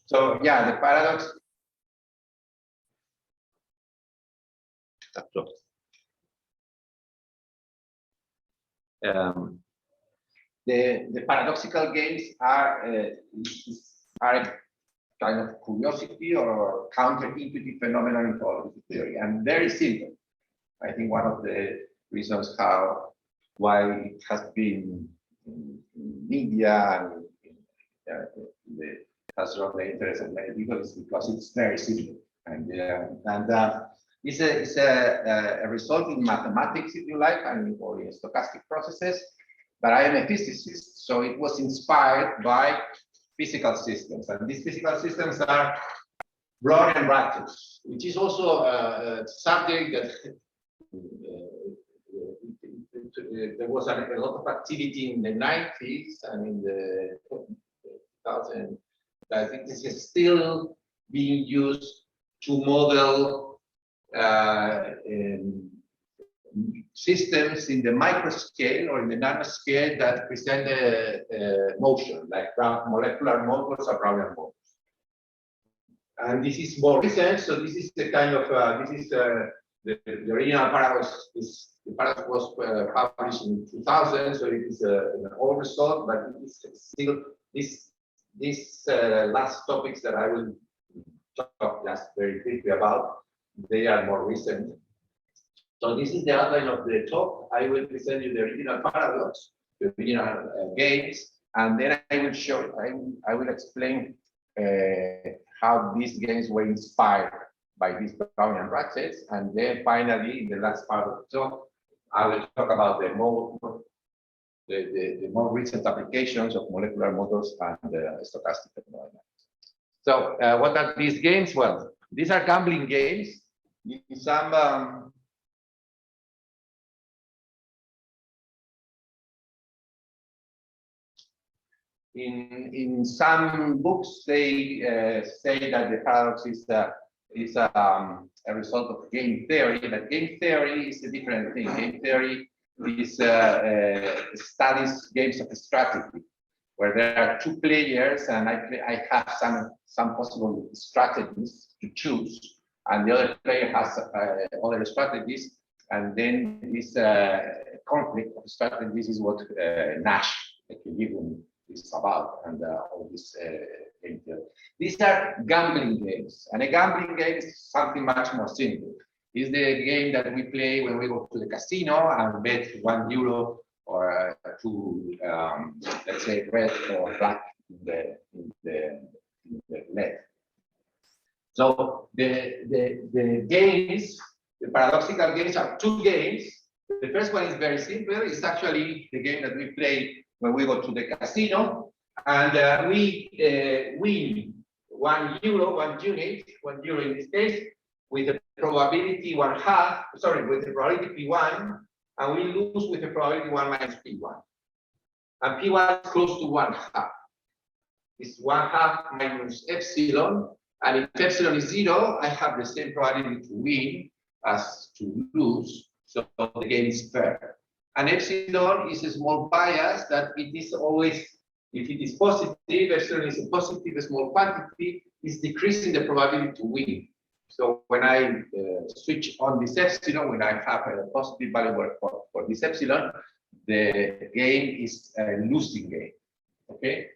So yeah, the paradox. The paradoxical games are a kind of curiosity or counterintuitive phenomenon in probability theory, and very simple. I think one of the reasons why it has been in media and has drawn the interest of many people is because it's very simple, and it's a result in mathematics, if you like, and or in stochastic processes. But I am a physicist, so it was inspired by physical systems, and these physical systems are Brownian brackets, which is also a subject that there was a lot of activity in the 90s and in the 2000s. I think this is still being used to model systems in the micro scale or in the nano scale that present motion, like molecular motors or Brownian motors. And this is more recent, so this is the kind of the original paradox. The paradox was published in 2000, so it is an old result, but it is still these last topics that I will talk just very quickly about. They are more recent. So this is the outline of the talk. I will present you the original paradox, the original games, and then I will show. I will explain how these games were inspired by these Brownian brackets, and then finally, in the last part of the talk, I will talk about the more recent applications of molecular motors and stochastic technology. So, what are these games? Well, these are gambling games. In some in some books, they say that the paradox is a result of game theory, but game theory is a different thing. Game theory is studies games of strategy, where there are two players, and I have some possible strategies to choose, and the other player has other strategies, and then this conflict of strategies is what Nash equilibrium is about, and all this game theory. These are gambling games, and a gambling game is something much more simple. It's the game that we play when we go to the casino and bet €1 or let's say red or black in the leg. So the games, the paradoxical games, are two games. The first one is very simple. It's actually the game that we play when we go to the casino, and we win €1, 1 unit, €1 in this case, with the probability with the probability P1, and we lose with the probability 1 minus P1. And P1 is close to 1/2. It's 1/2 minus epsilon, and if epsilon is 0, I have the same probability to win as to lose, so the game is fair. And epsilon is a small bias that it is always, if it is positive, epsilon is a positive small quantity, is decreasing the probability to win. So when I switch on this epsilon, when I have a positive value for this epsilon, the game is a losing game. Okay?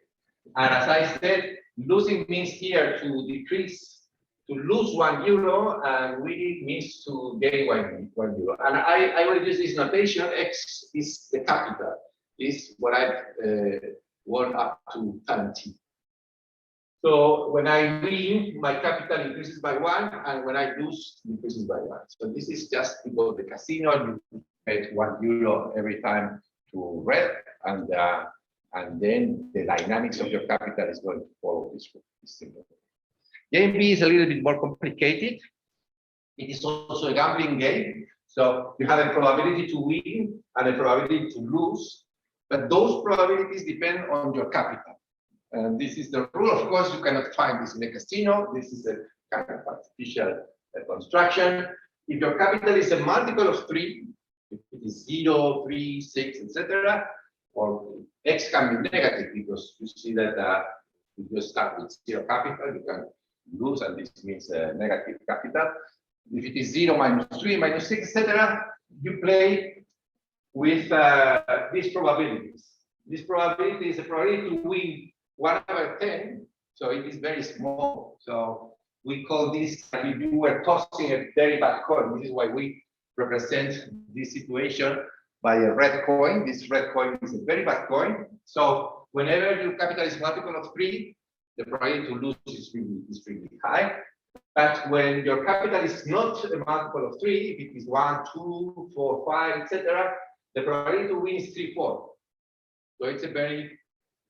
And as I said, losing means here to decrease, to lose €1, and winning means to gain €1. And I will use this notation. X is the capital, is what I've won up to 10t. So when I win, my capital increases by 1, and when I lose, it increases by 1. So this is just because the casino, you pay €1 every time to red, and then the dynamics of your capital is going to follow this simple. Game B is a little bit more complicated. It is also a gambling game. So you have a probability to win and a probability to lose, but those probabilities depend on your capital. And this is the rule. Of course, you cannot find this in a casino. This is a kind of artificial construction. If your capital is a multiple of 3, if it is 0, 3, 6, etc., or X can be negative, because you see that If you start with zero capital, you can lose, and this means negative capital. If it is 0, -3, -6, etc., you play with these probabilities. This probability is a probability to win 1/10, so it is very small. So we call this, if you were tossing a very bad coin. This is why we represent this situation by a red coin. This red coin is a very bad coin. So whenever your capital is multiple of 3, the probability to lose is really high. But when your capital is not a multiple of 3, if it is 1, 2, 4, 5, etc., the probability to win is 3, 4. So it's a very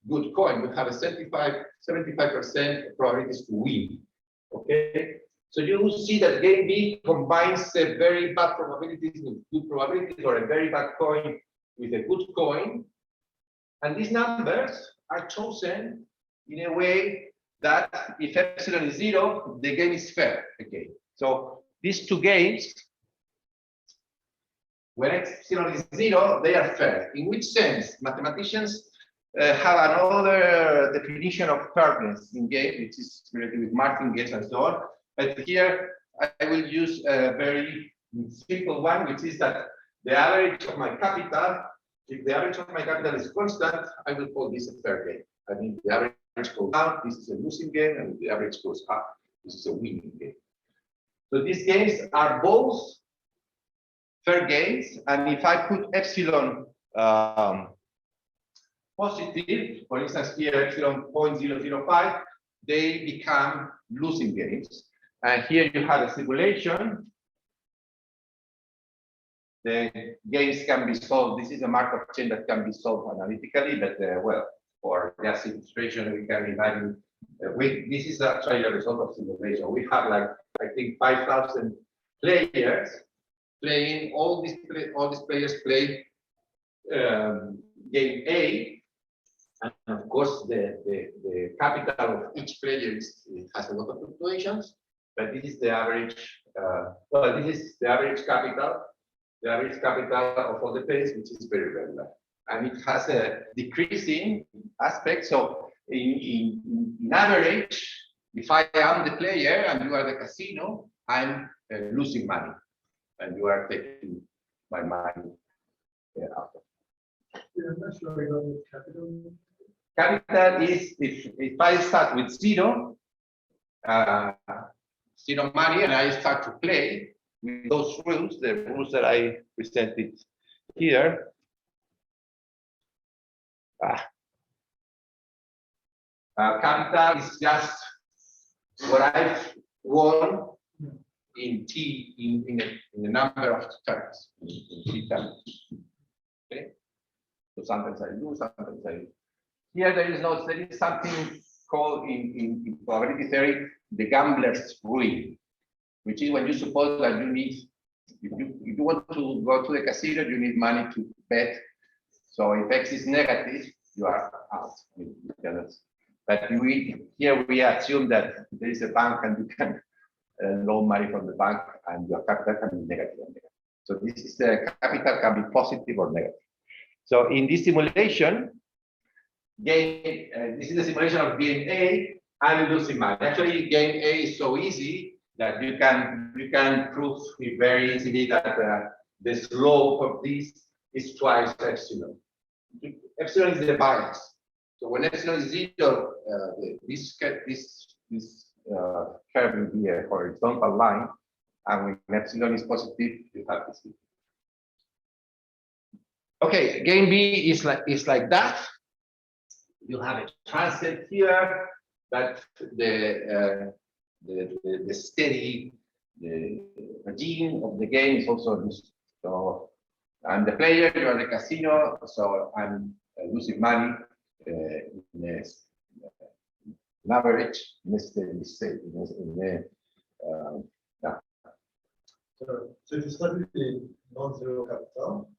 good coin. We have a 75% probabilities to win. Okay, so you will see that game B combines a very bad probabilities with good probabilities, or a very bad coin with a good coin. And these numbers are chosen in a way that if epsilon is 0, the game is fair again. So these two games, when epsilon is 0, they are fair. In which sense? Mathematicians have another definition of fairness in game, which is related with martingales and so on. But here I will use a very simple one, which is that the average of my capital, if the average of my capital is constant, I will call this a fair game. I mean, the average goes down, this is a losing game, and the average goes up, this is a winning game. So these games are both fair games, and if I put epsilon positive, for instance, here epsilon 0.005, they become losing games. And here you have a simulation. The games can be solved. This is a Markov chain that can be solved analytically, but well, for just illustration, we can imagine. This is actually a result of simulation. We have, like, I think 5,000 players playing. All these players play game A. And of course, the capital of each player has a lot of fluctuations, but this is the average. Well, this is the average capital of all the players, which is very regular, and it has a decreasing aspect. So in average, if I am the player and you are the casino, I'm losing money, and you are taking my money after. I'm not sure I got the capital. Capital is if I start with 0, 0 money, and I start to play with those rules, the rules that I presented here. Capital is just what I've won in T in a number of terms, in T terms. Okay, so sometimes I lose, sometimes I. Here there is something called in probability theory the gambler's ruin, which is when you suppose that you need, if you want to go to the casino, you need money to bet. So if X is negative, you are out. But here we assume that there is a bank and you can loan money from the bank, and your capital can be negative. So this is the capital can be positive or negative. So in this simulation, this is the simulation of game A. I'm losing money. Actually, game A is so easy that you can prove it very easily that the slope of this is twice epsilon. Epsilon is the bias. So when epsilon is 0, this curve will be a horizontal line, and when epsilon is positive, you have this. Okay, game B is like that. You have a transient here, but the steady regime of the game is also this. So I'm the player, you are the casino, so I'm losing money in average in the yeah. So if you start with the non-zero capital,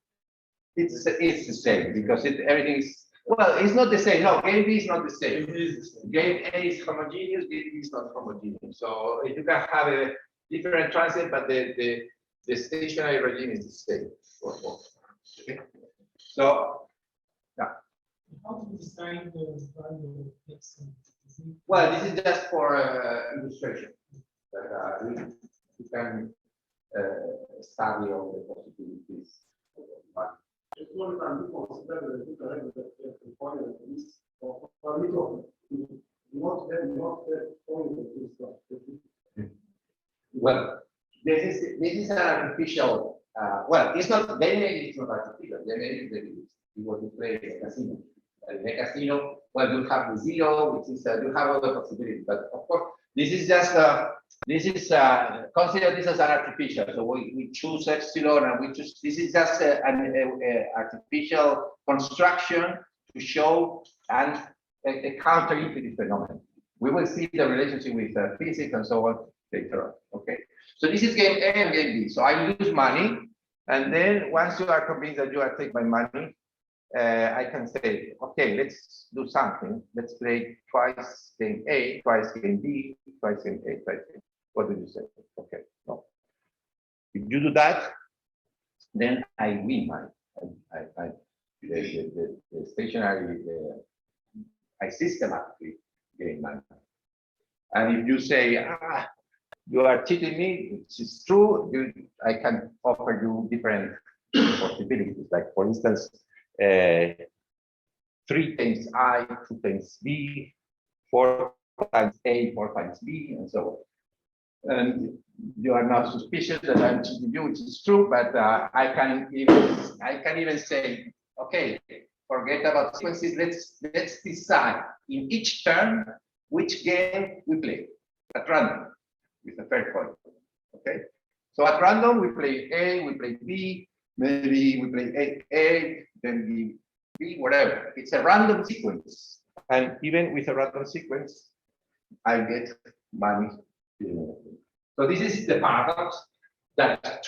it's the same because everything is. Well, it's not the same. No, game B is not the same. Game A is homogeneous, game B is not homogeneous. So you can have a different transient, but the stationary regime is the same for both. Okay. So, yeah. How to design the value of X? Well, this is just for illustration. But we can study all the possibilities. Just one time, we consider the component of this. Not that point of this stuff. Well, this is an artificial. Well, it's not. Maybe it's not artificial. Maybe you want to play a casino. In a casino, well, you have the zero, which is you have other possibilities. But of course, this is just consider this as an artificial. So we choose epsilon, and we choose. This is just an artificial construction to show and a counterintuitive phenomenon. We will see the relationship with physics and so on later on. Okay. So this is game A and game B. So I lose money, and then once you are convinced that you are taking my money, I can say, okay, let's do something. Let's play twice game A, twice game B, twice game A, twice game. What did you say? Okay, no. If you do that, then I win money. The stationary, I systematically gain money. And if you say, you are cheating me, which is true, I can offer you different possibilities. Like, for instance, 3 times I, 2 times B, 4 times A, 4 times B, and so on. And you are not suspicious that I'm cheating you, which is true, but I can even say, okay, forget about sequences. Let's decide in each turn which game we play at random with a fair point. Okay, so at random we play A, we play B, maybe we play A, then B, whatever. It's a random sequence, and even with a random sequence, I get money. So this is the paradox that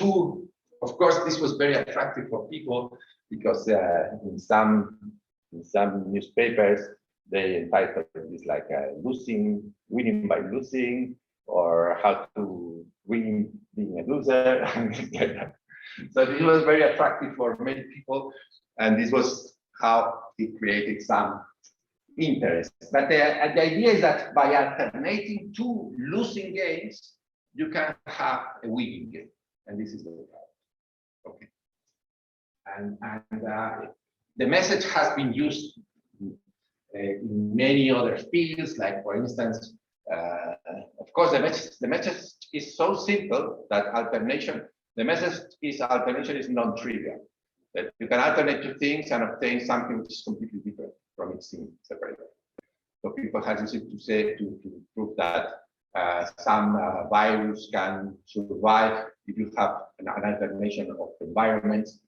of course, this was very attractive for people because in some newspapers they entitled this like winning by losing, or how to win being a loser. So this was very attractive for many people, and this was how it created some interest. But the idea is that by alternating 2 losing games, you can have a winning game, and this is the problem. Okay, and the message has been used in many other fields, like for instance, of course, the message is so simple that alternation is non-trivial. That you can alternate 2 things and obtain something which is completely different from its separator. So people have used it to say to prove that some virus can survive if you have an alternation of environments.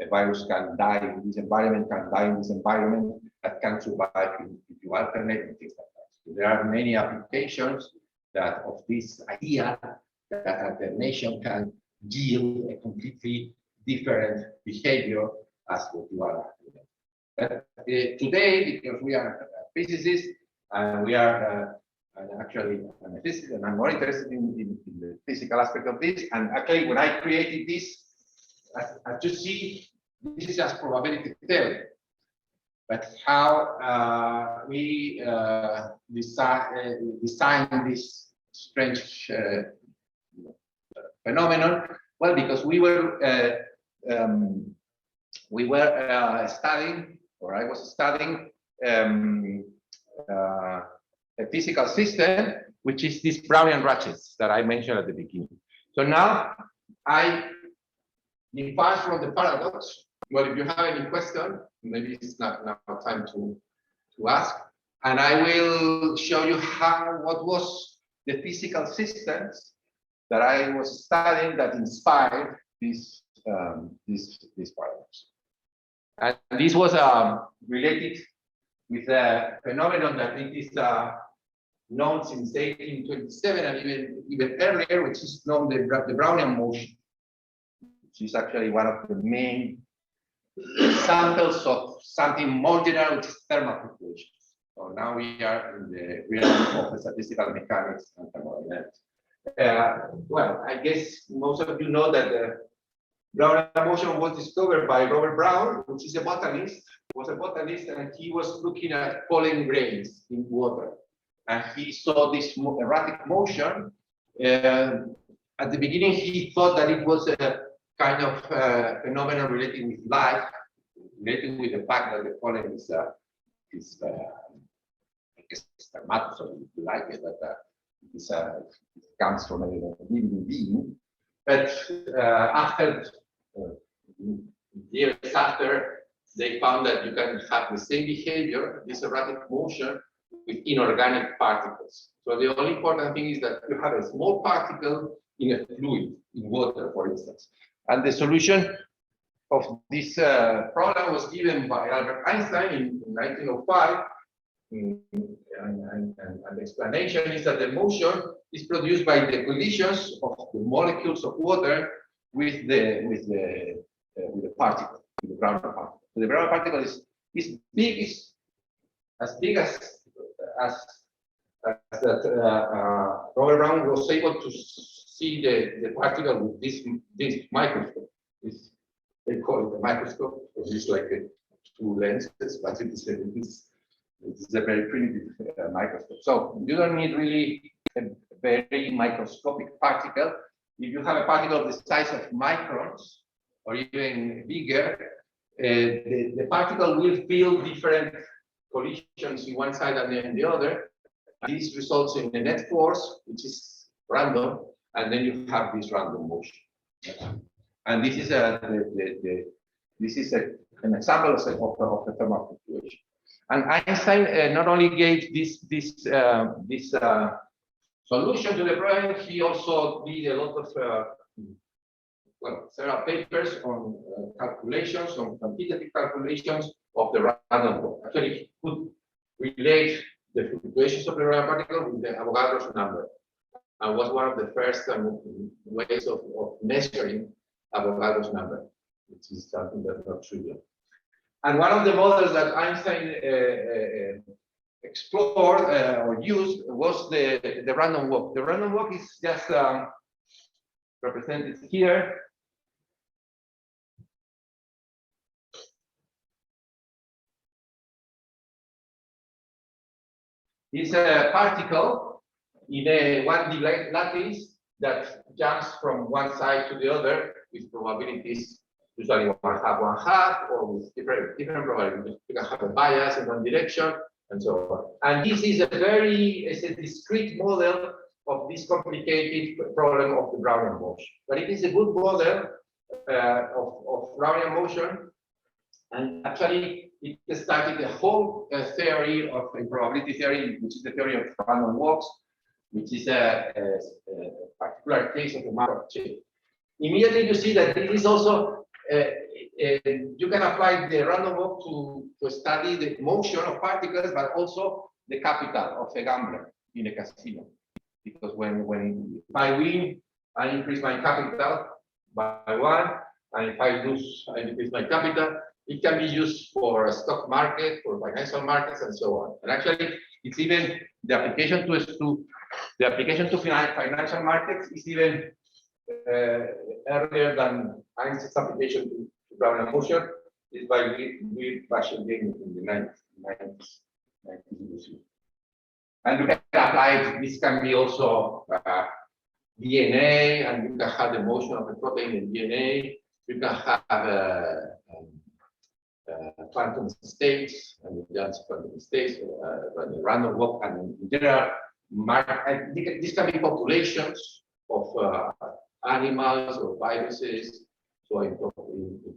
A virus can die in this environment, can die in this environment, that can survive if you alternate and things like that. So there are many applications that of this idea that alternation can yield a completely different behavior as what you are doing. But today, because we are physicists and we are actually I'm a physicist, and I'm more interested in the physical aspect of this. And actually, when I created this, as you see, this is just probability theory. But how we design this strange phenomenon? Well, because we were studying, or I was studying, a physical system, which is these Brownian ratchets that I mentioned at the beginning. So now I depart from the paradox. Well, if you have any question, maybe it's not now time to ask, and I will show you what was the physical systems that I was studying that inspired this paradox. And this was related with a phenomenon that it is known since 1827 and even earlier, which is known the Brownian motion, which is actually one of the main examples of something more general, which is thermal fluctuations. So now we are in the realm of statistical mechanics and thermodynamics. Well, I guess most of you know that the Brownian motion was discovered by Robert Brown, which is a botanist, and he was looking at pollen grains in water. and he saw this erratic motion. At the beginning, he thought that it was a kind of phenomenon related with light, related with the fact that the pollen is spermatozoid, if you like it, that it comes from a living being. But after years after, they found that you can have the same behavior, this erratic motion, with inorganic particles. So the only important thing is that you have a small particle in a fluid, in water, for instance. And the solution of this problem was given by Albert Einstein in 1905. And the explanation is that the motion is produced by the collisions of the molecules of water with the particle, with the Brownian particle. So the Brownian particle is as big as that Robert Brown was able to see the particle with this microscope. They call it a microscope. It's like two lenses, but it's a very primitive microscope. So you don't need really a very microscopic particle. If you have a particle of the size of microns or even bigger, the particle will feel different collisions in one side and then the other. This results in a net force, which is random, and then you have this random motion. And this is an example of a thermal fluctuation. And Einstein not only gave this solution to the problem, he also did a lot of several papers on calculations, on quantitative calculations of the random walk. Actually, he could relate the fluctuations of the Brownian particle with the Avogadro's number, and was one of the first ways of measuring Avogadro's number, which is something that's not trivial. And one of the models that Einstein explored or used was the random walk. The random walk is just represented here. It's a particle in a 1D lattice that jumps from one side to the other with probabilities usually 1/2, or with different probabilities. You can have a bias in one direction and so on. And this is it's a discrete model of this complicated problem of the Brownian motion. But it is a good model of Brownian motion, and actually it started the whole theory of probability theory, which is the theory of random walks, which is a particular case of the Markov chain. Immediately you see that this is also you can apply the random walk to study the motion of particles, but also the capital of a gambler in a casino. Because when I win, I increase my capital by 1, and if I lose, I decrease my capital. It can be used for a stock market, for financial markets, and so on. And actually, it's even the application to financial markets is even earlier than Einstein's application to Brownian motion. Is by Will Bashir-Gain in the 90s. And you can apply it. This can be also DNA, and you can have the motion of a protein in DNA. You can have quantum states, and just quantum states, the random walk, and in general, this can be populations of animals or viruses. So in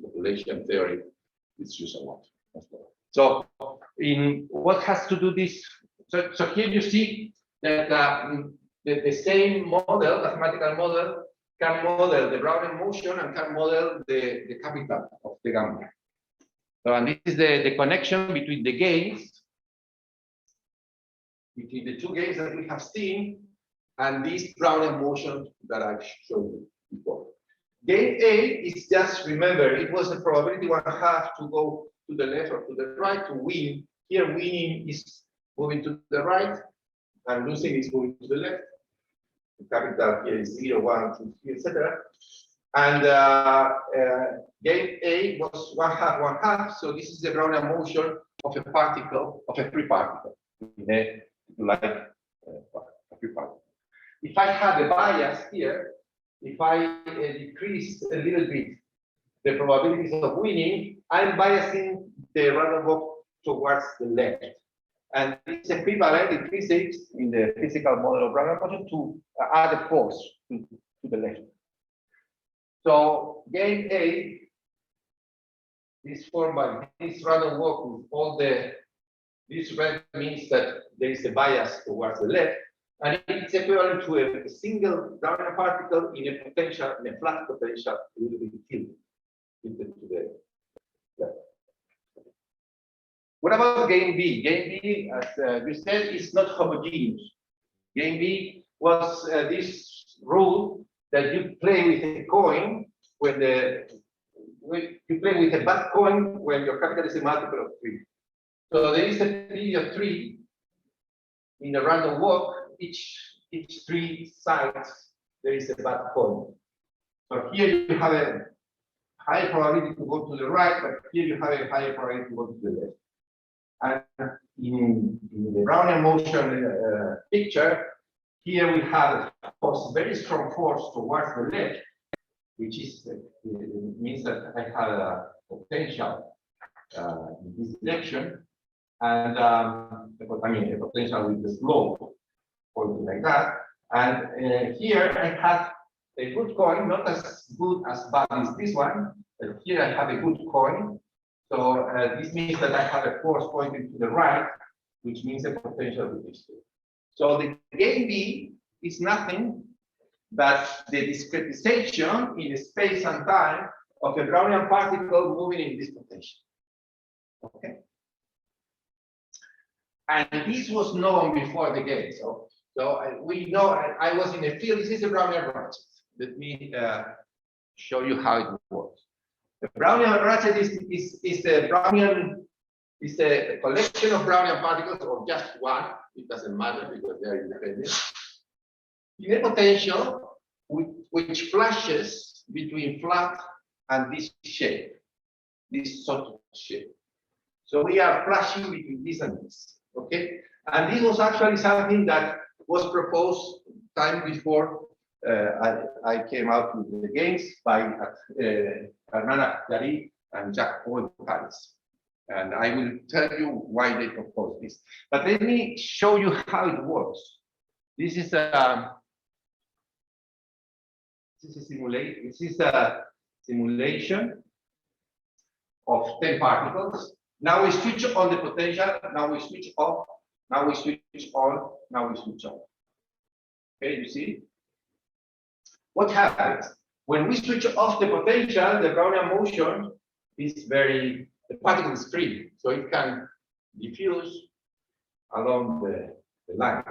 population theory, it's used a lot. So in what has to do this? So here you see that the same model, mathematical model, can model the Brownian motion and can model the capital of the gambler. So, and this is the connection between the gains, between the two gains that we have seen, and this Brownian motion that I've showed you before. Gain A is just, remember, it was a probability 1/2 to go to the left or to the right to win. Here, winning is moving to the right, and losing is moving to the left. The capital here is 0, 1, 2, 3, etc. And gain A was 1/2, 1/2. So this is the Brownian motion of a particle, of a free particle, in a like If I have a bias here, if I decrease a little bit the probabilities of winning, I'm biasing the random walk towards the left. And it's equivalent in physics, in the physical model of random motion, to add a force to the left. So game A is formed by this random walk with all this red means that there is a bias towards the left, and it's equivalent to a single Brownian particle in a potential, in a flat potential, a little bit tilted to the left. What about game B? Game B, as you said, is not homogeneous. Game B was this rule that you play with a coin when you play with a bad coin when your capital is a multiple of 3. So there is a period 3 in a random walk. Each 3 sides there is a bad coin. So here you have a high probability to go to the right, but here you have a higher probability to go to the left. And in the Brownian motion picture, here we have a force, very strong force towards the left, which is means that I have a potential in this direction, and I mean a potential with the slope, something like that. And here I have a good coin, not as good as bad as this one, but here I have a good coin. So this means that I have a force pointing to the right, which means a potential with this two. So the game B is nothing but the discretization in space and time of a Brownian particle moving in this potential. Okay. And this was known before the game. So we know I was in a field. This is a Brownian ratchet. Let me show you how it works. The Brownian ratchet is a Brownian, is a collection of Brownian particles, or just one. It doesn't matter because they are independent. In a potential which flashes between flat and this shape, this sort of shape. So we are flashing between this and this. Okay, and this was actually something that was proposed time before I came out with the games by Hernan Clary and Jacques Paul Paris. And I will tell you why they proposed this. But let me show you how it works. This is a simulation of 10 particles. Now we switch on the potential, now we switch off, now we switch on, now we switch off. Okay, you see? What happens? When we switch off the potential, the Brownian motion is the particle is free, so it can diffuse along the line.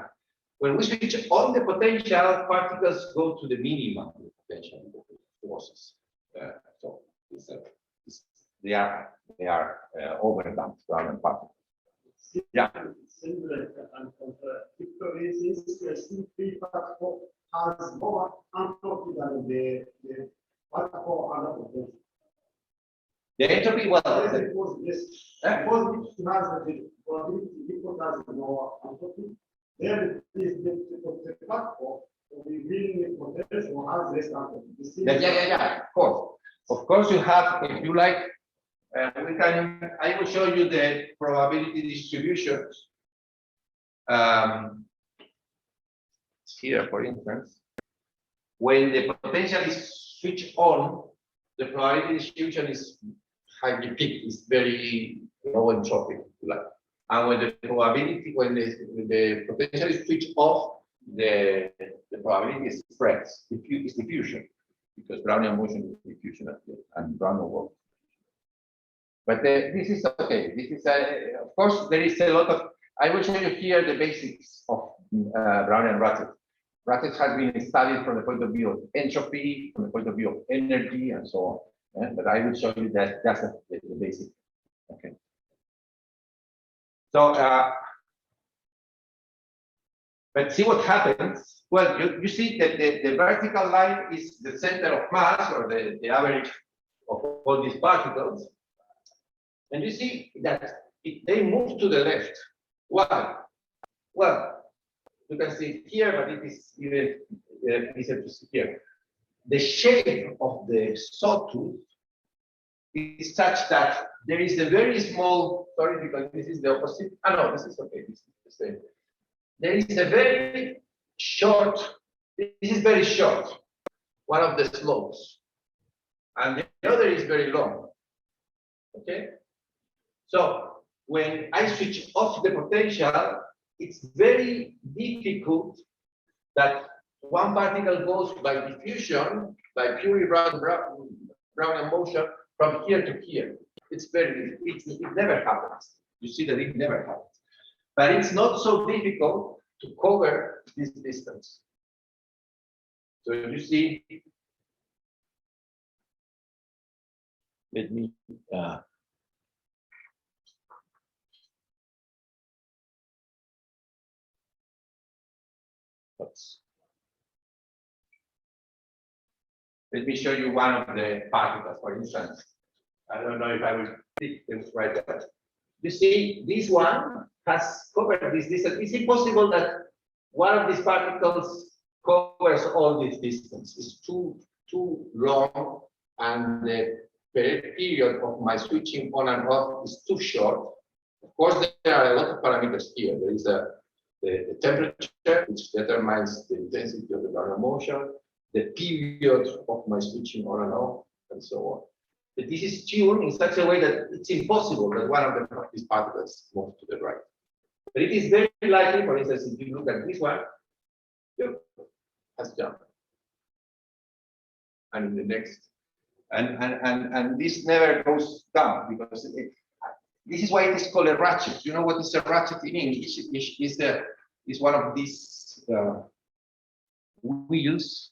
When we switch on the potential, particles go to the minimum of the potential forces. So they are overdamped Brownian particles. Yeah. Has more entropy than the particle under potential. The entropy was Because it has the probability equal has more entropy. Then the particle will be reading the potential has less entropy. Yeah. Of course, you have, if you like, I will show you the probability distributions. Here, for instance, when the potential is switched on, the probability distribution is highly peaked, is very low entropy. And when the probability, when the potential is switched off, the probability is spreads, is diffusion, because Brownian motion is diffusion and Brownian work. But this is okay. This is of course there is a lot of. I will show you here the basics of Brownian ratchet. Ratchet has been studied from the point of view of entropy, from the point of view of energy, and so on. But I will show you that that's the basic. Okay. So, but see what happens. Well, you see that the vertical line is the center of mass, or the average of all these particles. And you see that they move to the left. Why? Well, You can see it here, but it is even easier to see here. The shape of the sawtooth is such that there is a very small, sorry, because this is the opposite. Ah, no, this is okay, this is the same. There is a very short, this is very short, one of the slopes, and the other is very long, okay? So when I switch off the potential, it's very difficult that one particle goes by diffusion, by purely Brownian motion from here to here. It's very, it never happens. You see that it never happens. But it's not so difficult to cover this distance. So you see, let me let me show you one of the particles, for instance. I don't know if I will click this right there. You see, this one has covered this distance. It's impossible that one of these particles covers all this distance. It's too long, and the period of my switching on and off is too short. Of course, there are a lot of parameters here. There is the temperature, which determines the intensity of the Brownian motion, the period of my switching on and off, and so on. But this is tuned in such a way that it's impossible that one of these particles moves to the right. But it is very likely, for instance, if you look at this one, it has jumped. And in the next, and this never goes down because this is why it is called a ratchet. You know what is a ratchet in English? Is one of these wheels.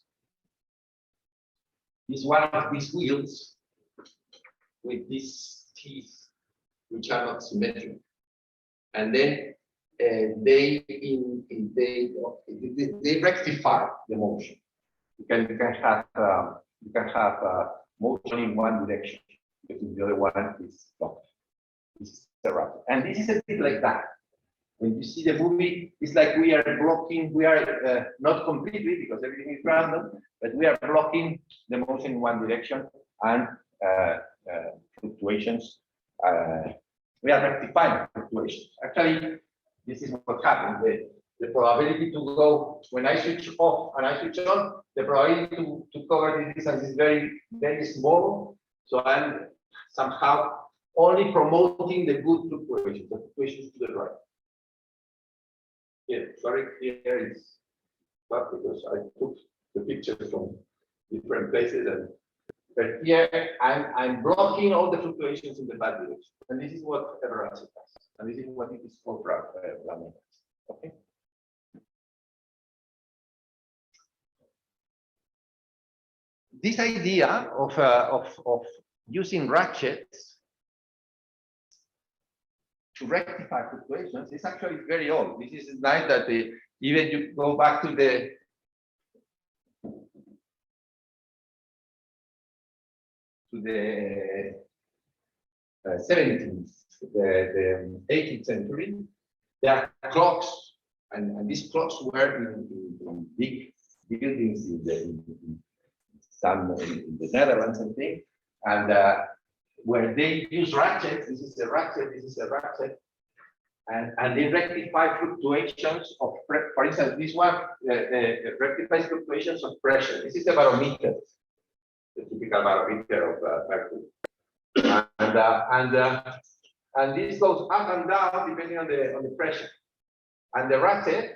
Is one of these wheels with these teeth, which are not symmetric, and then they rectify the motion. You can have motion in one direction, because the other one is blocked. This is the ratchet, and this is a bit like that. When you see the movie, it's like we are blocking. We are not completely, because everything is random, but we are blocking the motion in one direction, and fluctuations. We are rectifying fluctuations. Actually, this is what happens. The probability to go when I switch off and I switch on, the probability to cover this distance is very, very small. So I'm somehow only promoting the good fluctuations, the fluctuations to the right. Yeah, sorry, here is but because I took the pictures from different places, and but here I'm blocking all the fluctuations in the bad direction, and this is what average does, and this is what it is called Brownian. Okay. This idea of using ratchets to rectify fluctuations is actually very old. This is nice that even you go back to the to the 17th, the 18th century. There are clocks, and these clocks were in big buildings in the Netherlands and things, and where they use ratchets. This is a ratchet. This is a ratchet. And they rectify fluctuations of, for instance, this one rectifies fluctuations of pressure. This is a barometer, the typical barometer of mercury, and this goes up and down depending on the pressure. And the ratchet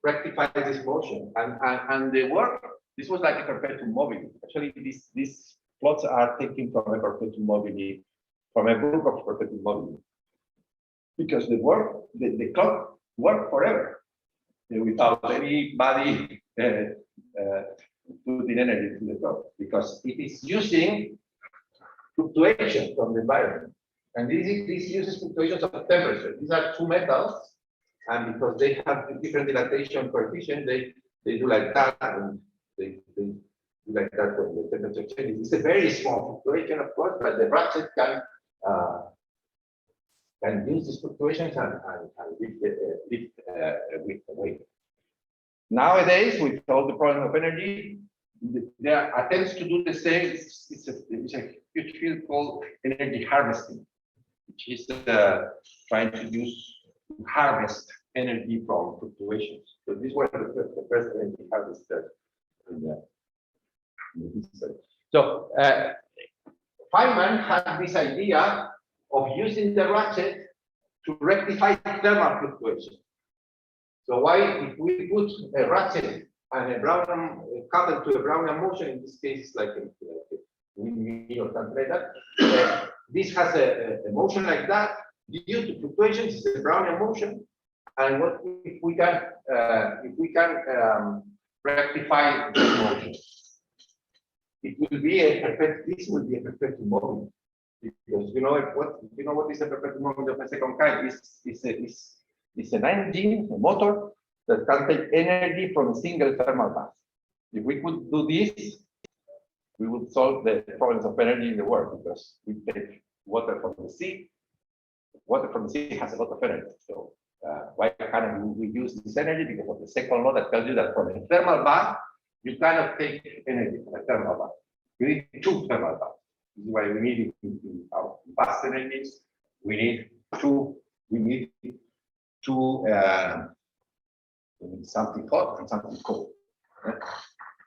rectifies this motion. And the work, this was like a perpetuum mobile. Actually, these plots are taken from a perpetuum mobile, from a book of perpetuum mobile. Because the clock worked forever without anybody putting energy to the clock, because it is using fluctuations from the environment, and this uses fluctuations of temperature. These are two metals, and because they have different dilatation coefficient, they do like that, and they do like that when the temperature changes. It's a very small fluctuation, of course, but the ratchet can use these fluctuations and lift the weight. Nowadays, with all the problems of energy, there are attempts to do the same. It's a huge field called energy harvesting, which is trying to harvest energy from fluctuations. So these were the first energy harvesters in the history. So Feynman had this idea of using the ratchet to rectify thermal fluctuations. So why, if we put a ratchet and a Brownian coupled to a Brownian motion, in this case, it's like a windmill or something like that. This has a motion like that due to fluctuations. It's a Brownian motion, and what if we can rectify this motion? It will be this will be a perpetual moment, because you know what is a perpetual moment of a second kind? It's an engine, a motor that can take energy from a single thermal bath. If we could do this, we would solve the problems of energy in the world, because we take water from the sea. Water from the sea has a lot of energy. So why can't we use this energy? Because of the second law that tells you that from a thermal bath, you cannot take energy from a thermal bath. You need two thermal baths. This is why we need in our vast energies, we need something hot and something cold.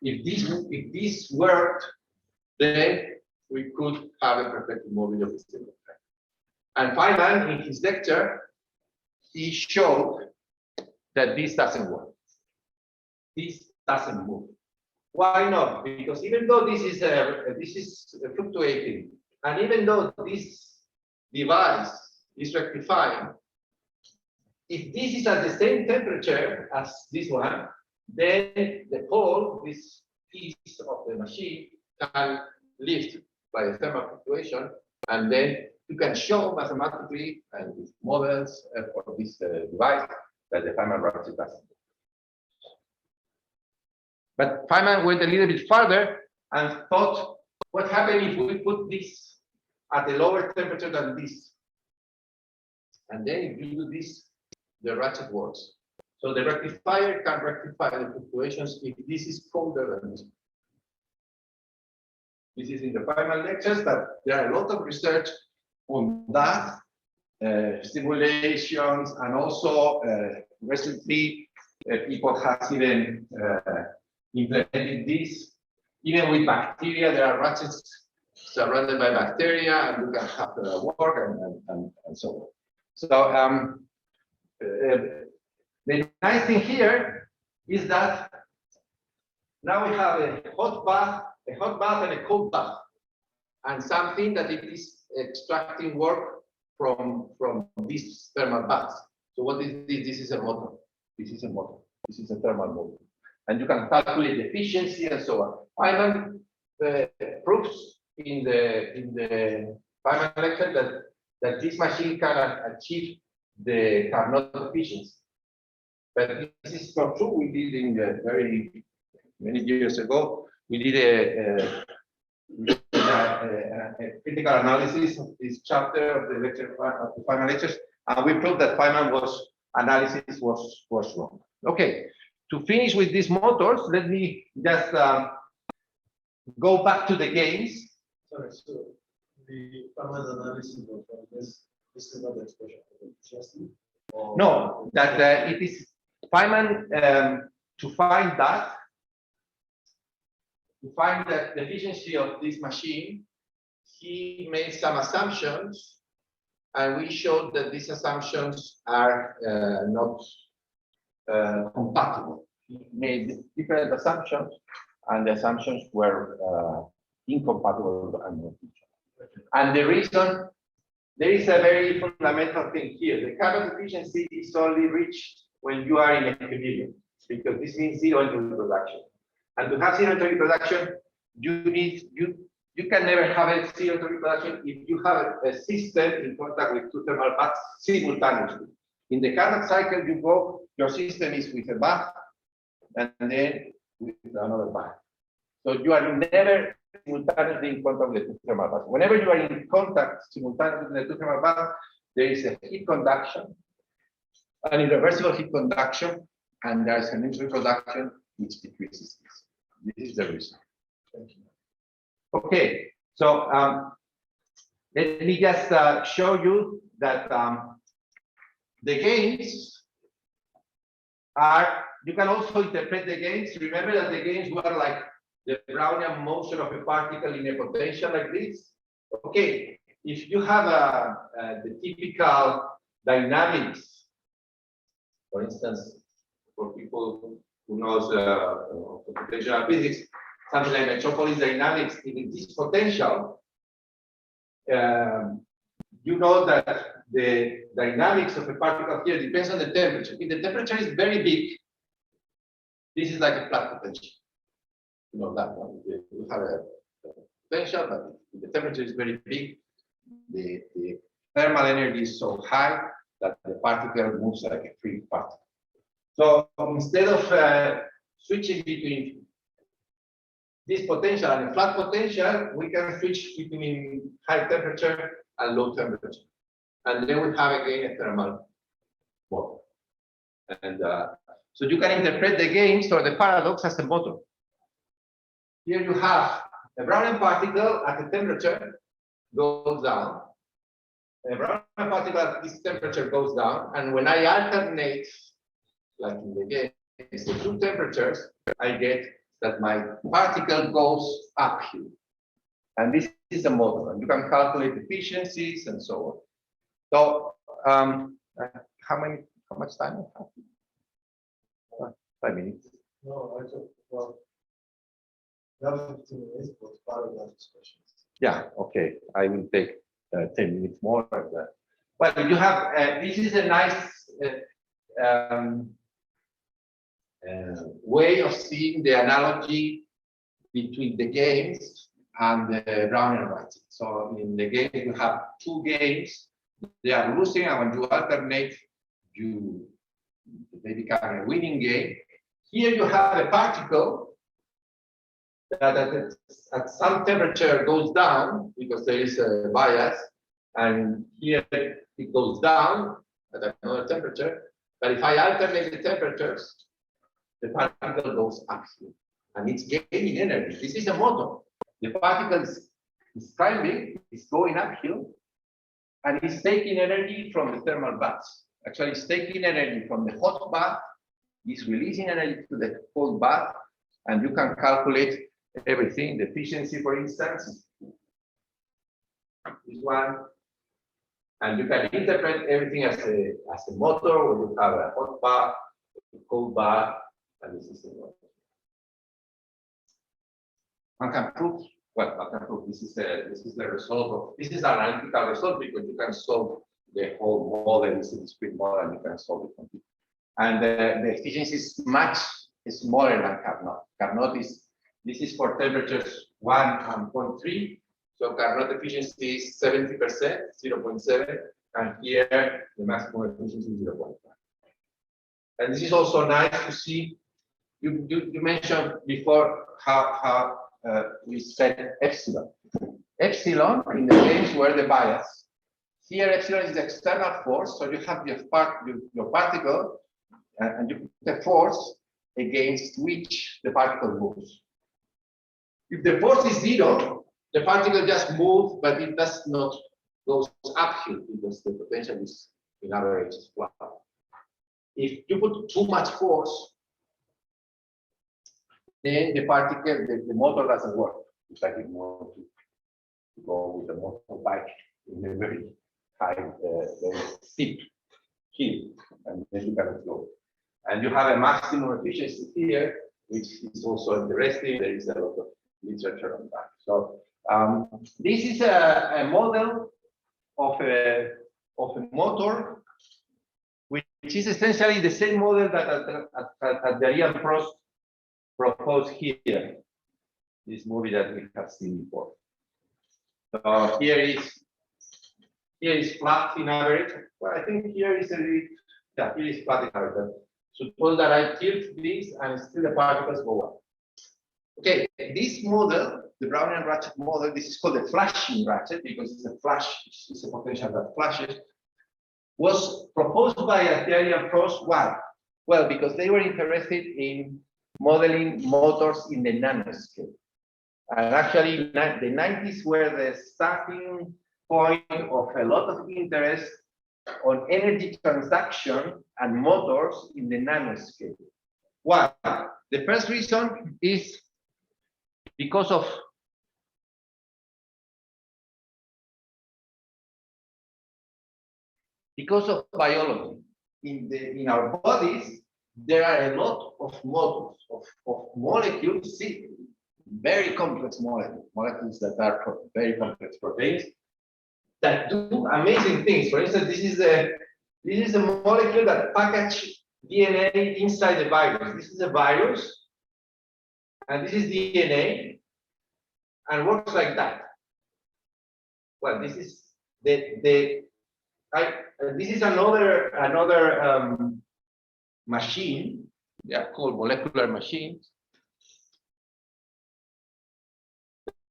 If this worked, then we could have a perpetual mobility of the system. And Feynman, in his lecture, he showed that this doesn't work. This doesn't move. Why not? Because even though this is fluctuating, and even though this device is rectifying, if this is at the same temperature as this one, then the pole, this piece of the machine, can lift by a thermal fluctuation, and then you can show mathematically and with models for this device that the Feynman ratchet doesn't. But Feynman went a little bit further and thought, what happens if we put this at a lower temperature than this? And then if you do this, the ratchet works. So the rectifier can rectify the fluctuations if this is colder than this. This is in the Feynman lectures, that there are a lot of research on that, simulations, and also recently people have even implemented this. Even with bacteria, there are ratchets surrounded by bacteria, and you can have work and so on. So the nice thing here is that now we have a hot bath and a cold bath, and something that it is extracting work from these thermal baths. So what is this? This is a motor. This is a motor. This is a thermal motor, and you can calculate the efficiency and so on. Feynman proves in the Feynman lecture that this machine can achieve the Carnot efficiency. But this is not true. We did in very many years ago. We did a critical analysis of this chapter of the lecture of the Feynman lectures, and we proved that Feynman analysis was wrong. Okay, to finish with these motors, let me just go back to the games. Sorry, so the Feynman analysis of this is not the expression of efficiency? No, that it is Feynman to find the efficiency of this machine. He made some assumptions, and we showed that these assumptions are not compatible. He made different assumptions, and the assumptions were incompatible and not each other. And the reason, there is a very fundamental thing here. The Carnot efficiency is only reached when you are in equilibrium, because this means zero entropy production. And to have zero entropy production, you can never have a zero entropy production if you have a system in contact with two thermal baths simultaneously. In the Carnot cycle, your system is with a bath and then with another bath. So you are never simultaneously in contact with the two thermal baths. Whenever you are in contact simultaneously with the two thermal baths, there is a heat conduction, an irreversible heat conduction, and there's an introduction which decreases this. This is the reason. Okay, so let me just show you that the gains are, you can also interpret the gains. Remember that the gains were like the Brownian motion of a particle in a potential like this. Okay, if you have the typical dynamics, for instance, for people who knows computational physics, something like metropolis dynamics in this potential, you know that the dynamics of a particle here depends on the temperature. If the temperature is very big, this is like a flat potential. You know that one. You have a potential, but if the temperature is very big, the thermal energy is so high that the particle moves like a free particle. So instead of switching between this potential and a flat potential, we can switch between high temperature and low temperature. And then we have again a thermal motor. And so you can interpret the gains or the paradox as a motor. Here you have a Brownian particle at the temperature goes down. A Brownian particle at this temperature goes down. And when I alternate, like in the case, the two temperatures, I get that my particle goes up here. And this is a model, and you can calculate efficiencies and so on. So, how much time I have? 5 minutes. No, I took, well, that 15 minutes was part of that discussion. Yeah, okay. I will take 10 minutes more of that. Well, you have, this is a nice way of seeing the analogy between the gains and the Brownian writing. So in the game, you have two gains. They are losing, and when you alternate, they become a winning game. Here you have a particle that at some temperature goes down because there is a bias, and here it goes down at another temperature. But if I alternate the temperatures, the particle goes up here, and it's gaining energy. This is a motor. The particle is climbing, it's going uphill, and it's taking energy from the thermal baths. Actually, it's taking energy from the hot bath, it's releasing energy to the cold bath, and you can calculate everything. The efficiency, for instance, this one, and you can interpret everything as a motor, where you have a hot bath, a cold bath, and this is the motor. One can prove, well, one can prove this is the result of, this is an analytical result because you can solve the whole model. It's a discrete model, and you can solve it completely. And the efficiency is much smaller than Carnot. Carnot is, this is for temperatures 1 and 0.3. So Carnot efficiency is 70%, 0.7, and here the maximum efficiency is 0.5. And this is also nice to see. You mentioned before how we set epsilon. Epsilon in the games were the bias. Here epsilon is the external force, so you have your particle, and you put the force against which the particle moves. If the force is 0, the particle just moves, but it does not go uphill because the potential is in average flat. If you put too much force, then the particle, the motor doesn't work. It's like you want to go with a motorbike in a very high, very steep hill, and then you cannot go. And you have a maximum efficiency here, which is also interesting. There is a lot of literature on that. So this is a model of a motor, which is essentially the same model that Juan and Prof proposed here. This movie that we have seen before. So here is flat in average. Well, I think here is here is flat in average. Suppose that I tilt this and still the particles go up. Okay, this model, the Brownian ratchet model, this is called the flashing ratchet because it's a flash, it's a potential that flashes, was proposed by Juan and Prof. Why? Well, because they were interested in modeling motors in the nanoscale. And actually, the 90s were the starting point of a lot of interest on energy transaction and motors in the nanoscale. Why? The first reason is because of biology. In our bodies, there are a lot of motors, of molecules, very complex molecules that are very complex proteins that do amazing things. For instance, this is a molecule that packages DNA inside the virus. This is a virus, and this is DNA, and works like that. Well, this is this is another machine. They are called molecular machines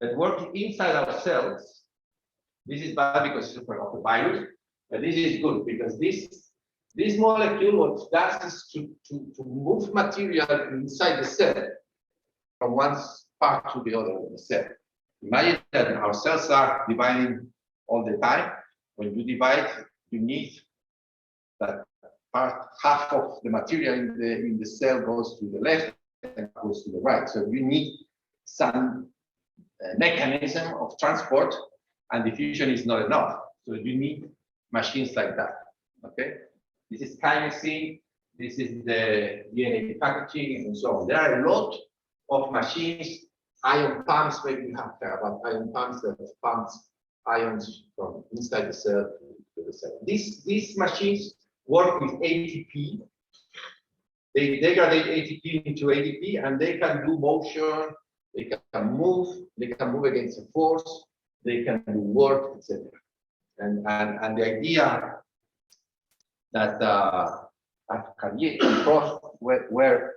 that work inside our cells. This is bad because it's of the virus, but this is good because this molecule what does is to move material inside the cell from one part to the other of the cell. Imagine that our cells are dividing all the time. When you divide, you need that part, half of the material in the cell goes to the left and goes to the right. So you need some mechanism of transport, and diffusion is not enough. So you need machines like that. Okay, this is kinesin, this is the DNA packaging, and so on. There are a lot of machines, ion pumps. Maybe you have heard about ion pumps that pumps ions from inside the cell to the cell. These machines work with ATP. They degrade ATP into ADP, and they can do motion. They can move against a force, they can do work, etc. And the idea that Javier and Prof were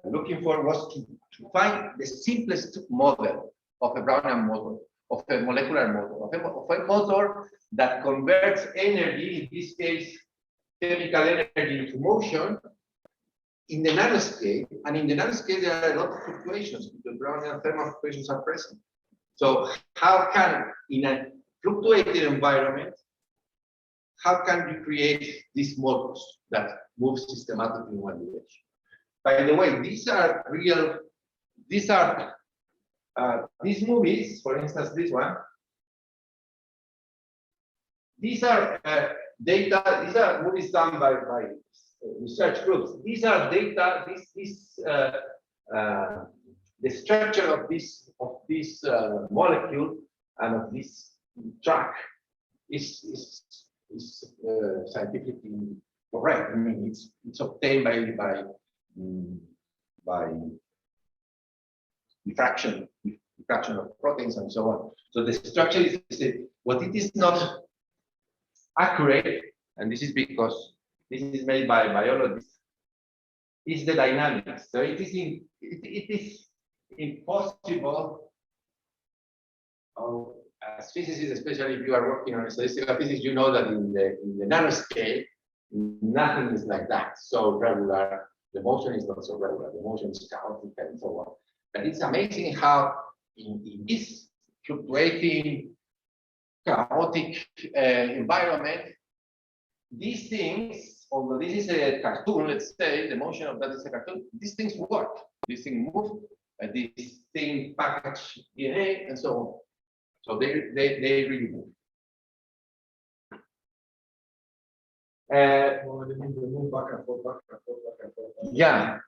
looking for was to find the simplest model of a Brownian model, of a molecular model, of a motor that converts energy, in this case, chemical energy into motion, in the nanoscale, and in the nanoscale there are a lot of fluctuations because Brownian thermal fluctuations are present. So how can, in a fluctuating environment, how can you create these motors that move systematically in one direction? By the way, these movies, for instance, this one, these are data, these are movies done by research groups. These are data, the structure of this molecule and of this track is scientifically correct. I mean, it's obtained by diffraction of proteins and so on. So the structure is what it is not accurate, and this is because this is made by biologists, is the dynamics. So it is impossible, as physicists, especially if you are working on statistical physics, you know that in the nanoscale, nothing is like that. So regular, the motion is not so regular, the motion is chaotic and so on. But it's amazing how in this fluctuating, chaotic environment, these things, although this is a cartoon, let's say, the motion of that is a cartoon, these things work. These things move, and these things package DNA and so on. So they really move. Yeah,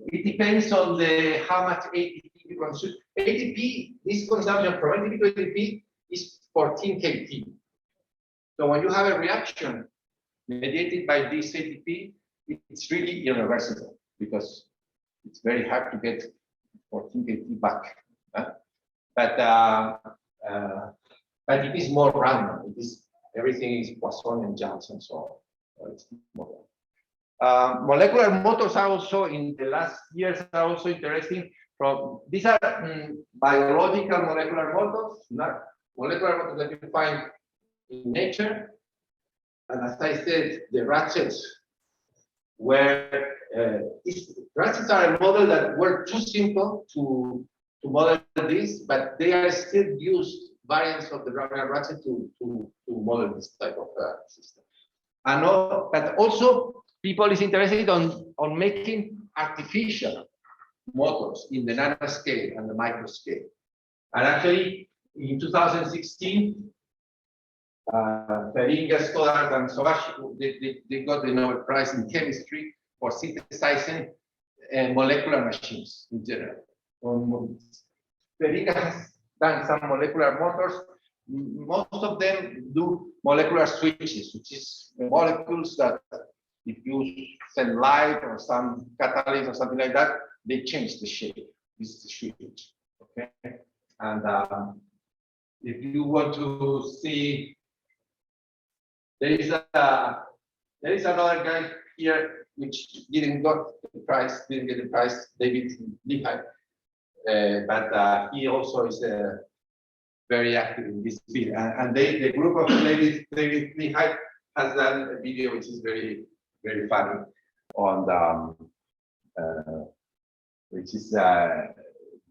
it depends on how much ATP you consume. ATP, this consumption from ATP to ATP is 14 kT. So when you have a reaction mediated by this ATP, it's really irreversible because it's very hard to get 14 kT back. But it is more random. It is everything is Poissonian jumps and so on. So it's more. Molecular motors are also in the last years are also interesting. These are biological molecular motors, not molecular motors that you find in nature. And as I said, the ratchets where transits are a model that were too simple to model this, but they are still used variants of the Brownian ratchet to model this type of system. And but also people is interested on making artificial motors in the nanoscale and the microscale. And actually, in 2016, Feringa, Stoddard, and Sobashi, they got the Nobel Prize in chemistry for synthesizing molecular machines in general. Feringa has done some molecular motors. Most of them do molecular switches, which is molecules that if you send light or some catalyst or something like that, they change the shape. This is the switch. Okay. And if you want to see, there is another guy here which didn't get the prize, David Lehigh, but he also is very active in this field. And the group of David Lehigh has done a video which is very, very funny on the, which is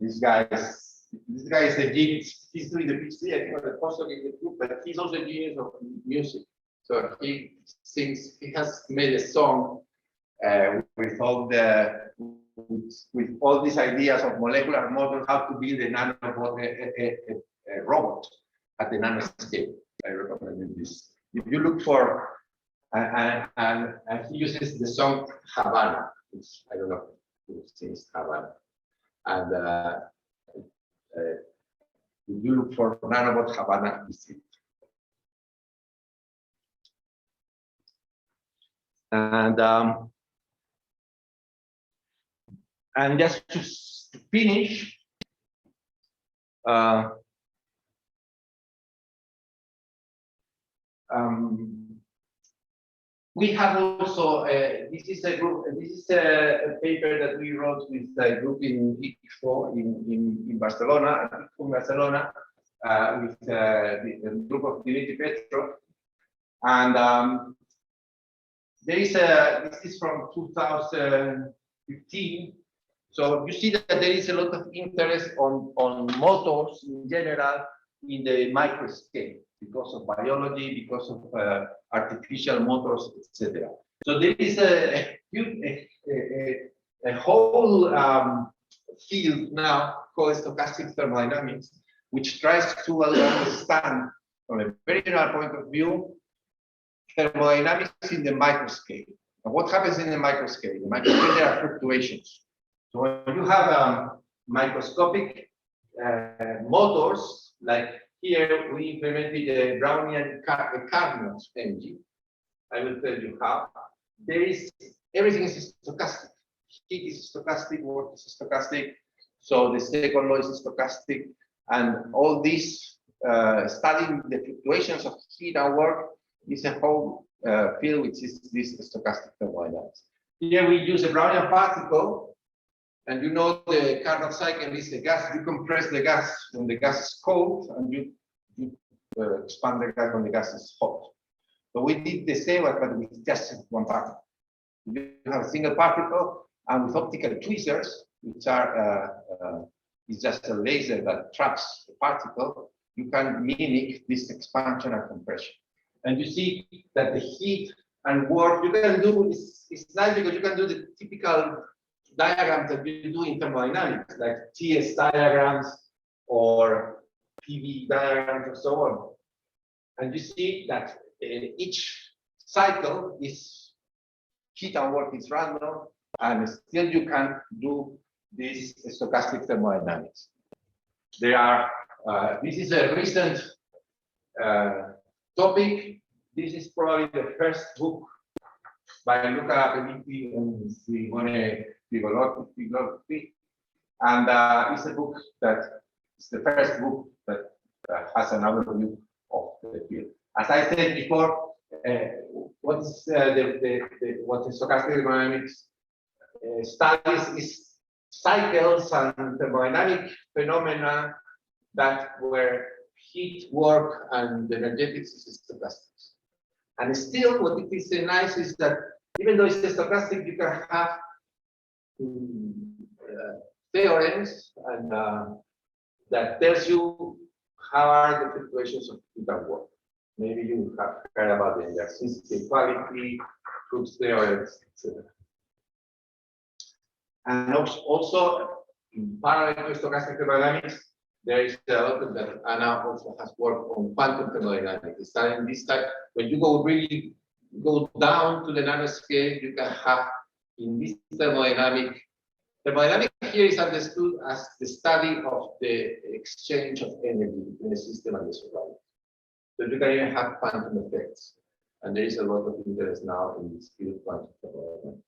this guy is a genius. He's doing the PhD, I think, on the postdoc in the group, but he's also a genius of music. So he sings. He has made a song with all these ideas of molecular models, how to build a nanobot, a robot at the nanoscale. I recommend this. If you look for, and he uses the song Havana, which I don't know who sings Havana, and if you look for nanobot Havana, you see it. And just to finish, we have also this is a paper that we wrote with a group in ICTP-EAIFR in Barcelona, with the group of Dimitri Petrov, and this is from 2015. So you see that there is a lot of interest on motors in general in the micro scale because of biology, because of artificial motors, etc. So there is a whole field now called stochastic thermodynamics, which tries to understand from a very general point of view thermodynamics in the microscale. And what happens in the microscale? In the microscale, there are fluctuations. So when you have microscopic motors, like here we implemented a Brownian Carnot engine. I will tell you how. Everything is stochastic. Heat is stochastic, work is stochastic. So the second law is stochastic, and all this studying the fluctuations of heat and work is a whole field which is this stochastic thermodynamics. Here we use a Brownian particle, and you know the Carnot cycle is a gas. You compress the gas when the gas is cold, and you expand the gas when the gas is hot. So we did the same, but with just one particle. You have a single particle, and with optical tweezers, which are it's just a laser that traps the particle, you can mimic this expansion and compression. And you see that the heat and work you can do is nice because you can do the typical diagrams that you do in thermodynamics, like TS diagrams or PV diagrams and so on. And you see that each cycle is heat and work is random, and still you can do this stochastic thermodynamics. There are, this is a recent topic. This is probably the first book by Luca Apeliti and Simone Pigolotti, and it's a book that is the first book that has an overview of the field. As I said before, what the stochastic thermodynamics studies is cycles and thermodynamic phenomena that where heat, work, and energetics is stochastic. And still, what it is nice is that even though it's stochastic, you can have theorems and that tells you how are the fluctuations of that work. Maybe you have heard about the elasticity, equality, Crookes theorems, etc. And also in parallel to stochastic thermodynamics, there is a lot of that Anna also has worked on quantum thermodynamics. Studying this type, when you really go down to the nanoscale, you can have in this thermodynamic here is understood as the study of the exchange of energy between the system and the surroundings. So you can even have quantum effects. And there is a lot of interest now in this field of quantum thermodynamics.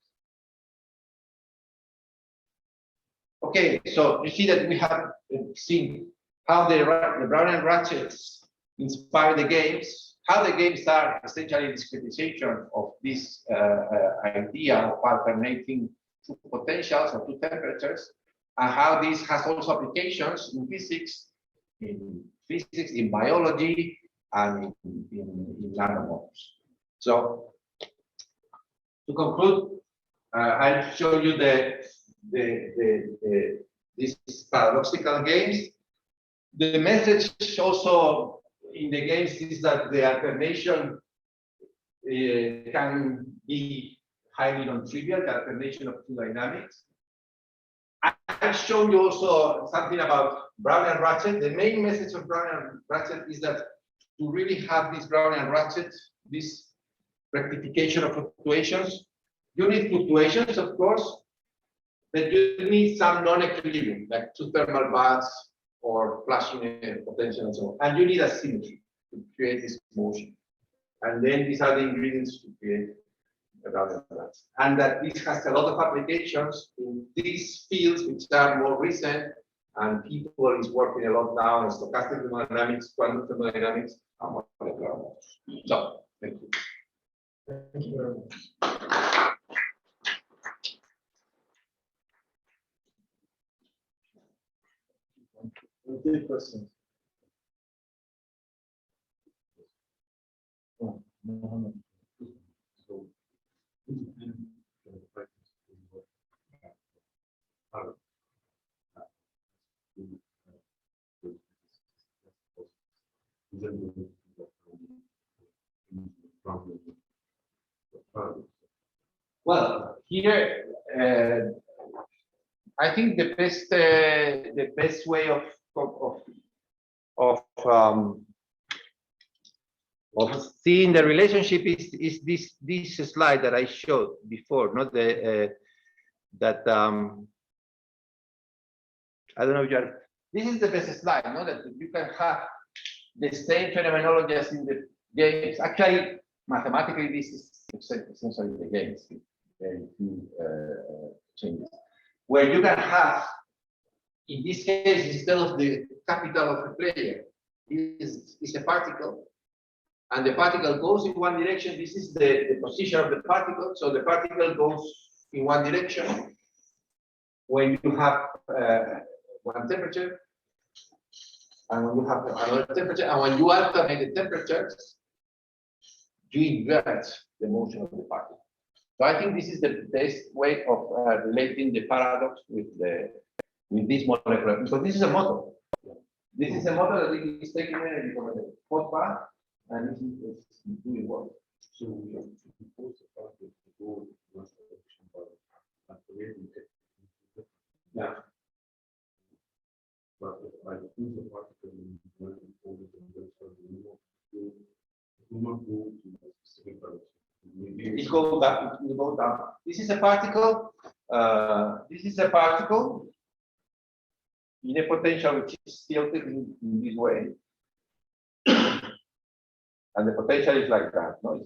Okay, so you see that we have seen how the Brownian ratchets inspire the games, how the games are essentially discretization of this idea of alternating two potentials or two temperatures, and how this has also applications in physics, in biology, and in nanomodels. So, to conclude, I'll show you these paradoxical games. The message also in the games is that the alternation can be highly non-trivial, the alternation of two dynamics. I've shown you also something about Brownian ratchet. The main message of Brownian ratchet is that to really have this Brownian ratchet, this rectification of fluctuations, you need fluctuations, of course, but you need some non-equilibrium, like two thermal baths or flashing potential and so on. And you need a symmetry to create this motion. And then these are the ingredients to create a Brownian ratchet. And that this has a lot of applications in these fields, which are more recent, and people is working a lot now in stochastic thermodynamics, quantum thermodynamics, and molecular models. So, thank you. Thank you very much. We'll take questions. Well, here I think the best way of seeing the relationship is this slide that I showed before, not the that I don't know if you're. This is the best slide, no? That you can have the same phenomenology as in the games. Actually, mathematically, this is essentially the games. Very few changes. Where you can have, in this case, instead of the capital of the player, is a particle, and the particle goes in one direction. This is the position of the particle, so the particle goes in one direction. When you have one temperature, and when you have another temperature, and when you alternate the temperatures, you invert the motion of the particle. So I think this is the best way of relating the paradox with this molecular, because this is a model. This is a model that is taking energy from the hot bath, and this is doing what? So we have to impose the particle to go in one direction, but yeah. But I choose the particle in one it goes down. It goes down. This is a particle. This is a particle in a potential which is tilted in this way, and the potential is like that. No,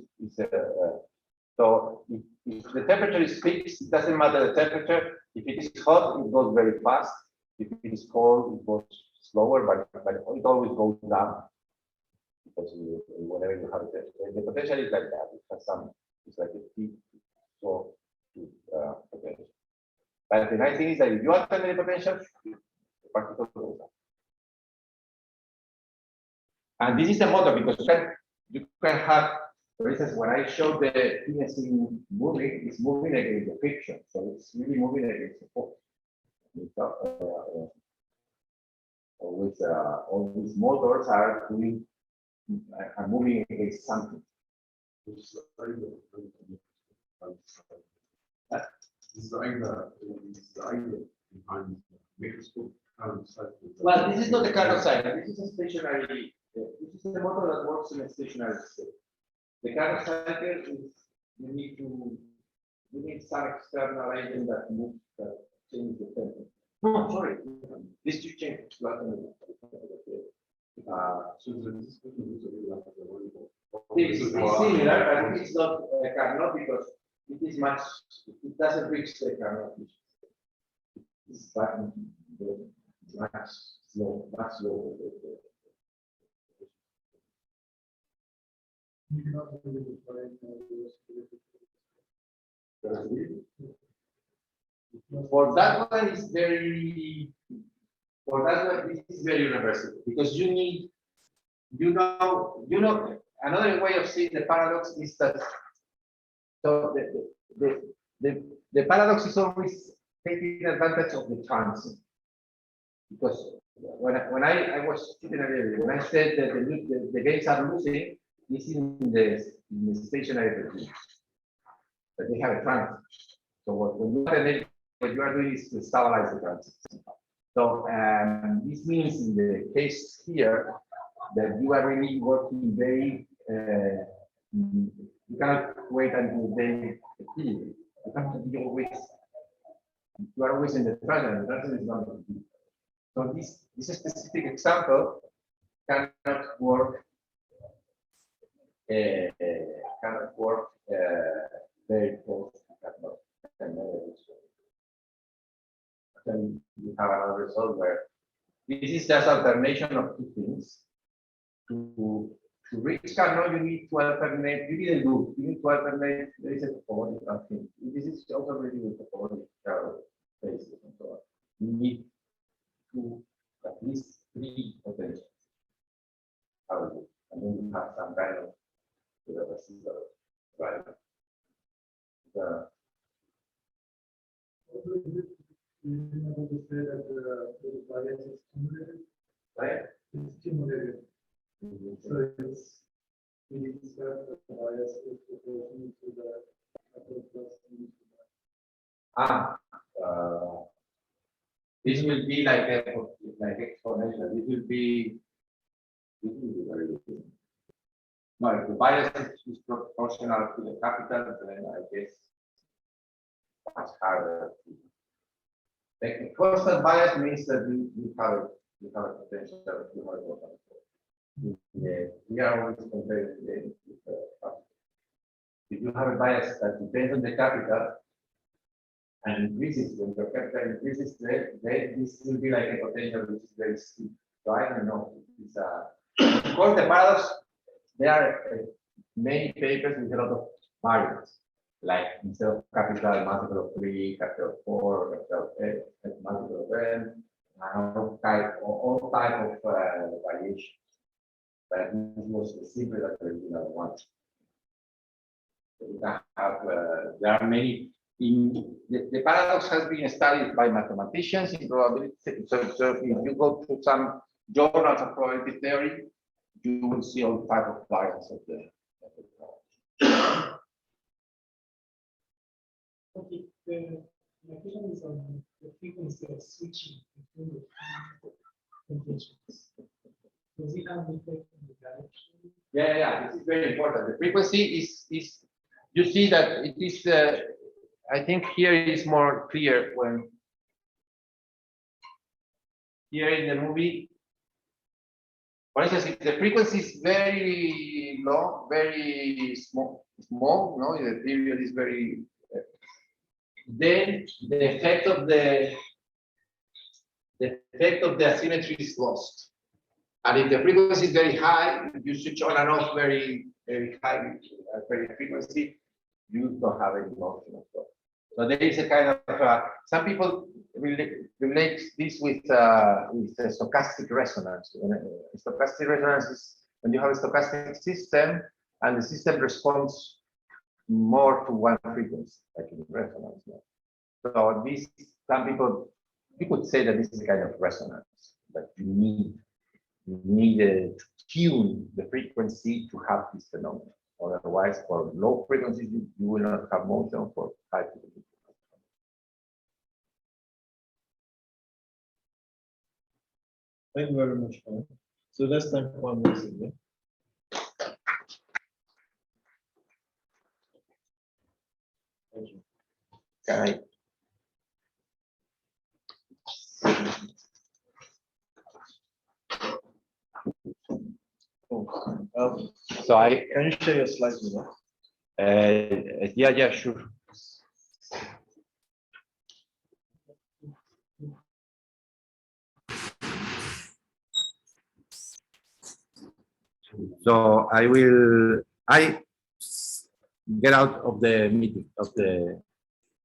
so if the temperature is fixed, it doesn't matter the temperature. If it is hot, it goes very fast. If it is cold, it goes slower, but it always goes down. Because whenever you have the potential is like that. It has some, it's like a peak, so potential. But the nice thing is that if you alternate the potential, the particle goes down. And this is a model because you can have For instance, when I show the PSC moving, it's moving against the friction, so it's really moving against the force. All these motors are doing are moving against something. Well, this is not the Carnot cycle. This is a stationary. This is the motor that works in a stationary state. The Carnot cycle is you need some external agent that moves that changes the temperature. No, sorry, this two changes. It's similar, but it's not a Carnot because it is much. It doesn't reach the Carnot. It's much slow, much slower. For that one is very. For that one, this is very universal because you need, another way of seeing the paradox is that. So the paradox is always taking advantage of the transient. Because when I was sitting there, when I said that the gates are losing, this is in the stationary regime. But they have a transit. So what you are doing is to stabilize the transit. So this means in the case here that you are really working very you cannot wait until they appear. You have to be always, you are always in the present, and that is not going to be. So this specific example cannot work very close. Then you have another result where this is just alternation of two things. To reach Carnot, you need to alternate, you need a loop, you need to alternate, there is a topological thing. This is also really with topological spaces and so on. You need at least three potentials. And then you have some kind of receiver, right? Right? It's stimulated. So it's the bias is proportional to the this will be like exponential. This will be very good. No, if the bias is proportional to the capital, then I guess much harder. The constant bias means that you have a potential that you have a we are always comparing with if you have a bias that depends on the capital and increases, when your capital increases, then this will be like a potential which is very steep. So I don't know. Of course, the paradox, there are many papers with a lot of variants, like instead of capital, multiple of 3, capital of 4, capital of 8, multiple of n, all type of variation. But this was the simple that the original one. We can have, there are many. The paradox has been studied by mathematicians in probability. So if you go to some journals of probability theory, you will see all type of variants of the Okay, my question is on the frequency of switching between the conditions. Does it have an effect on the direction? Yeah, this is very important. The frequency is you see that it is. I think here it is more clear when here in the movie. For instance, if the frequency is very low, very small, no, the period is very. Then the effect of the asymmetry is lost. And if the frequency is very high, you switch on and off very high, very frequency, you don't have any motion at all. So there is a kind of some people relate this with stochastic resonance. Stochastic resonance is when you have a stochastic system and the system responds more to one frequency, like in resonance. So this, some people, you could say that this is a kind of resonance, but you need to tune the frequency to have this phenomenon. Otherwise, for low frequencies, you will not have motion. For high frequencies. Thank you very much, Juan. So let's thank Juan once again. Thank you. Okay. So Can you share your slides with us? yeah, sure. So I get out of the meeting of the